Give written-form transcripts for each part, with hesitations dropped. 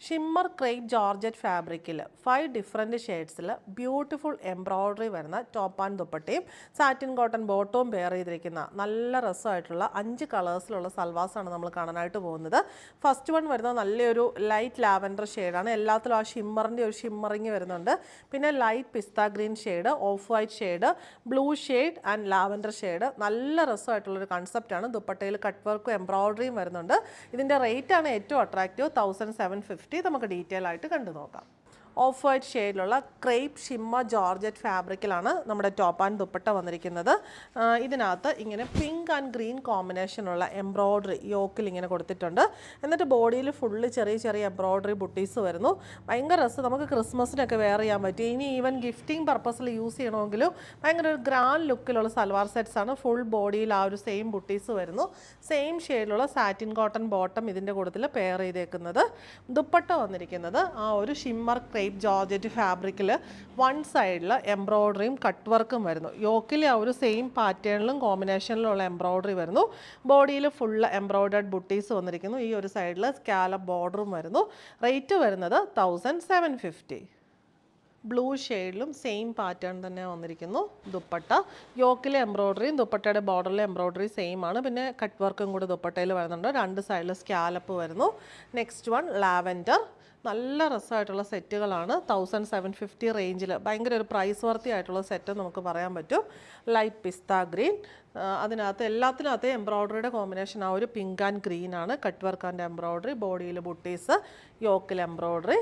Shimmer crepe georgette ഫാബ്രിക്കിൽ 5 different ഷെയ്ഡ്സിൽ beautiful embroidery വരുന്ന ടോപ്പ് ആൻഡ് ദുപ്പട്ടയും സാറ്റിൻ കോട്ടൺ ബോട്ടവും പെയർ ചെയ്തിരിക്കുന്ന നല്ല രസമായിട്ടുള്ള 5 കളേഴ്സിലുള്ള സൽവാസാണ് നമ്മൾ കാണാനായിട്ട് പോകുന്നത്. ഫസ്റ്റ് വൺ വരുന്നത് നല്ലൊരു ലൈറ്റ് ലാവൻഡർ ഷെയ്ഡാണ്. എല്ലാത്തിലും ആ ഷിമ്മറിൻ്റെ ഒരു ഷിമ്മറിങ് വരുന്നുണ്ട്. പിന്നെ light pista green shade, of white shade, blue shade and lavender shade. നല്ല രസമായിട്ടുള്ളൊരു കൺസെപ്റ്റാണ്. ദുപ്പട്ടയിൽ കട്ട് വർക്കും എംബ്രോയ്ഡറിയും വരുന്നുണ്ട്. ഇതിൻ്റെ റേറ്റാണ് ഏറ്റവും അട്രാക്റ്റീവ്, 1750. നമുക്ക് ഡീറ്റെയിൽ ആയിട്ട് കണ്ടു നോക്കാം. ഓഫ് വൈറ്റ് ഷെയ്ഡിലുള്ള ക്രേപ്പ് ഷിമ്മർ ജോർജറ്റ് ഫാബ്രിക്കിലാണ് നമ്മുടെ ടോപ്പ് ആൻഡ് ദുപ്പട്ട വന്നിരിക്കുന്നത്. ഇതിനകത്ത് ഇങ്ങനെ പിങ്ക് ആൻഡ് ഗ്രീൻ കോമ്പിനേഷനുള്ള എംബ്രോയ്ഡറി യോക്കിൽ ഇങ്ങനെ കൊടുത്തിട്ടുണ്ട്. എന്നിട്ട് ബോഡിയിൽ ഫുള്ള് ചെറിയ ചെറിയ എംബ്രോയ്ഡറി ബുട്ടീസ് വരുന്നു. ഭയങ്കര രസം. നമുക്ക് ക്രിസ്മസിനൊക്കെ വെയർ ചെയ്യാൻ പറ്റും. ഇനി ഈവൻ ഗിഫ്റ്റിംഗ് പർപ്പസിൽ യൂസ് ചെയ്യണമെങ്കിലും ഭയങ്കര ഒരു ഗ്രാൻഡ് ലുക്കിലുള്ള സൽവാർ സെറ്റ്സ് ആണ്. ഫുൾ ബോഡിയിൽ ആ ഒരു സെയിം ബുട്ടീസ് വരുന്നു. സെയിം ഷെയ്ഡിലുള്ള സാറ്റിൻ കോട്ടൺ ബോട്ടം ഇതിൻ്റെ കൂട്ടത്തിൽ പെയർ ചെയ്തേക്കുന്നത്. ദുപ്പട്ട വന്നിരിക്കുന്നത് ആ ഒരു ഷിമ്മർ ജോർജറ്റ് ഫാബ്രിക്കിൽ വൺ സൈഡിൽ എംബ്രോയ്ഡറിയും കട്ട് വർക്കും വരുന്നു. യോക്കിൽ ആ ഒരു സെയിം പാറ്റേണിലും കോമ്പിനേഷനിലുള്ള എംബ്രോയ്ഡറി വരുന്നു. ബോഡിയിൽ ഫുള്ള് എംബ്രോയ്ഡേർഡ് ബുട്ടീസ് വന്നിരിക്കുന്നു. ഈ ഒരു സൈഡിൽ സ്കാലപ്പ് ബോർഡറും വരുന്നു. റേറ്റ് വരുന്നത് 1750. ബ്ലൂ ഷെയ്ഡിലും സെയിം പാറ്റേൺ തന്നെ വന്നിരിക്കുന്നു. ദുപ്പട്ട യോക്കിലെ എംബ്രോയ്ഡറിയും ദുപ്പട്ടയുടെ ബോർഡറിലെ എംബ്രോയ്ഡറി സെയിം ആണ്. പിന്നെ കട്ട് വർക്കും കൂടി ദുപ്പട്ടയിൽ വരുന്നുണ്ട്. രണ്ട് സൈഡിൽ സ്കാലപ്പ് വരുന്നു. Next one lavender. നല്ല രസമായിട്ടുള്ള സെറ്റുകളാണ്. 1750 റേഞ്ചിൽ ഭയങ്കര ഒരു പ്രൈസ് വർത്തി ആയിട്ടുള്ള സെറ്റ് നമുക്ക് പറയാൻ പറ്റും. ലൈറ്റ് പിസ്ത ഗ്രീൻ, അതിനകത്ത് എല്ലാത്തിനകത്ത് എംബ്രോയ്ഡറിയുടെ കോമ്പിനേഷൻ ആ ഒരു പിങ്ക് ആൻഡ് ഗ്രീൻ ആണ്. കട്ട് വർക്ക് ആൻഡ് എംബ്രോയ്ഡറി, ബോഡിയിൽ butis, യോക്കിൽ embroidery.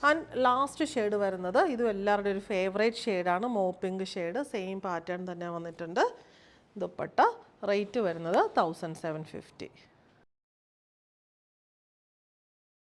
And last shade വരുന്നത് ഇതും എല്ലാവരുടെയും ഒരു ഫേവറേറ്റ് ഷെയ്ഡാണ്, മോ പിങ്ക് ഷെയ്ഡ്. സെയിം പാറ്റേൺ തന്നെ വന്നിട്ടുണ്ട്. ദുപ്പട്ട റേറ്റ് വരുന്നത് 1750.